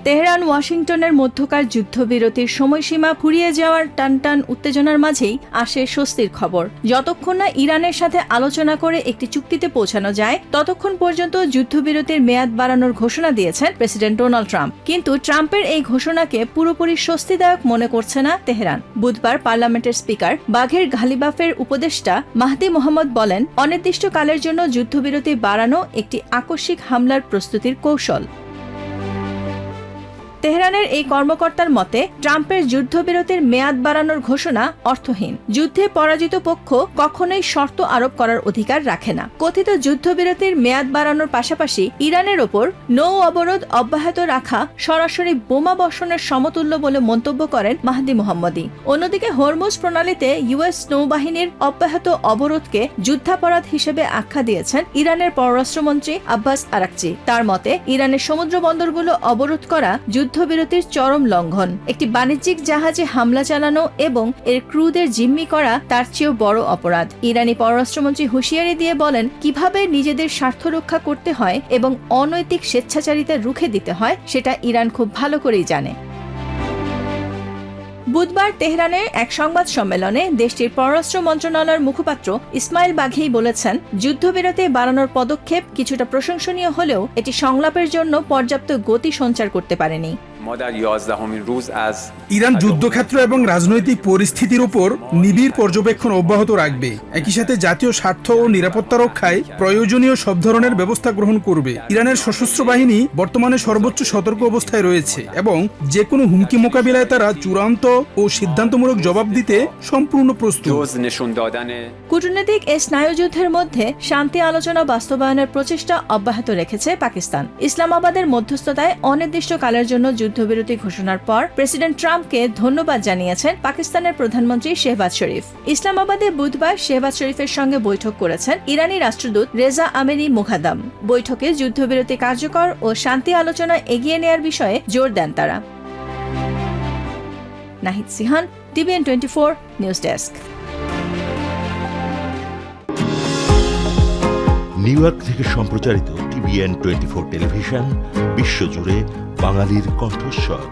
Tehran ওয়াশিংটনের মধ্যকার যুদ্ধবিরতির সময়সীমা ফুরিয়ে যাওয়ার টানটান উত্তেজনার মাঝেই আসে স্বস্তির খবর। যতক্ষণ না ইরানের সাথে আলোচনা করে একটি চুক্তিতে পৌঁছানো যায় ততক্ষণ পর্যন্ত যুদ্ধবিরতির মেয়াদ বাড়ানোর ঘোষণা দিয়েছেন প্রেসিডেন্ট ডোনাল্ড ট্রাম্প। কিন্তু ট্রাম্পের এই ঘোষণাকে পুরোপুরি স্বস্তিদায়ক মনে করছে না তেহরান। বুধবার পার্লামেন্টের স্পিকার বাঘের ঘালিবাফের উপদেষ্টা মাহদি মোহাম্মদ বলেন, অনির্দিষ্টকালের জন্য যুদ্ধবিরতি বাড়ানো একটি আকস্মিক হামলার প্রস্তুতির কৌশল। তেহরানের এই কর্মকর্তার মতে ট্রাম্পের যুদ্ধবিরতির মেয়াদ বাড়ানোর ঘোষণা অর্থহীন। যুদ্ধে পরাজিত পক্ষ কখনোই শর্ত আরোপ করার অধিকার রাখে না। কথিত যুদ্ধবিরতির মেয়াদ বাড়ানোর পাশাপাশি ইরানের ওপর নৌ অবরোধ অব্যাহত রাখা সরাসরি বোমা বর্ষণের সমতুল্য বলে মন্তব্য করেন মাহদি মোহাম্মদী। অন্যদিকে হরমুজ প্রণালীতে ইউএস নৌবাহিনীর অব্যাহত অবরোধকে যুদ্ধাপরাধ হিসেবে আখ্যা দিয়েছেন ইরানের পররাষ্ট্রমন্ত্রী আব্বাস আরাকচি। তার মতে ইরানের সমুদ্র বন্দরগুলো অবরোধ করা যুদ্ধবিরতির চরম লঙ্ঘন। একটি বাণিজ্যিক জাহাজে হামলা চালানো এবং এর ক্রুদের জিম্মি করা তার চেয়েও বড় অপরাধ। ইরানি পররাষ্ট্রমন্ত্রী হুঁশিয়ারি দিয়ে বলেন, কিভাবে নিজেদের স্বার্থ রক্ষা করতে হয় এবং অনৈতিক স্বেচ্ছাচারিতা রুখে দিতে হয় সেটা ইরান খুব ভালো করেই জানে। বুধবার তেহরানের এক সংবাদ সম্মেলনে দেশটির পররাষ্ট্র মন্ত্রণালয়ের মুখপাত্র ইসমাইল বাঘি বলেছেন, যুদ্ধবিরতি বাড়ানোর পদক্ষেপ কিছুটা প্রশংসনীয় হলেও এটি সংলাপের জন্য পর্যাপ্ত গতি সঞ্চার করতে পারেনি। ইরান যুদ্ধক্ষেত্র এবং রাজনৈতিক পরিস্থিতির উপর নিবিড় পর্যবেক্ষণ অব্যাহত রাখবে। একই সাথে জাতীয় স্বার্থ ও নিরাপত্তা রক্ষায় প্রয়োজনীয় সব ধরনের ব্যবস্থা গ্রহণ করবে। ইরানের সশস্ত্র বাহিনী বর্তমানে সর্বোচ্চ সতর্ক অবস্থায় রয়েছে এবং যে কোনো হুমকি মোকাবিলায় তারা চূড়ান্ত ও সিদ্ধান্তমূলক জবাব দিতে সম্পূর্ণ প্রস্তুত। কূটনৈতিক এই স্নায়ুযুদ্ধের মধ্যে শান্তি আলোচনা বাস্তবায়নের প্রচেষ্টা অব্যাহত রেখেছে পাকিস্তান। ইসলামাবাদের মধ্যস্থতায় অনির্দিষ্টকালের জন্য যুদ্ধবিরতি ঘোষণার পর প্রেসিডেন্ট ট্রাম্পকে ধন্যবাদ জানিয়েছেন পাকিস্তানের প্রধানমন্ত্রী শেহবাজ শরীফ। ইসলামাবাদে বুধবার শেহবাজ শরীফের সঙ্গে বৈঠক করেছেন ইরানি রাষ্ট্রদূত রেজা আমেরি মুখাদাম। বৈঠকে যুদ্ধবিরতি কার্যকর ও শান্তি আলোচনা এগিয়ে নেয়ার বিষয়ে জোর দেন তারা। Nahid Sihan, TVN 24 news desk. New York থেকে সম্প্রচারিত TVN 24 টেলিভিশন বিশ্বজুড়ে বাঙালির কণ্ঠস্বর।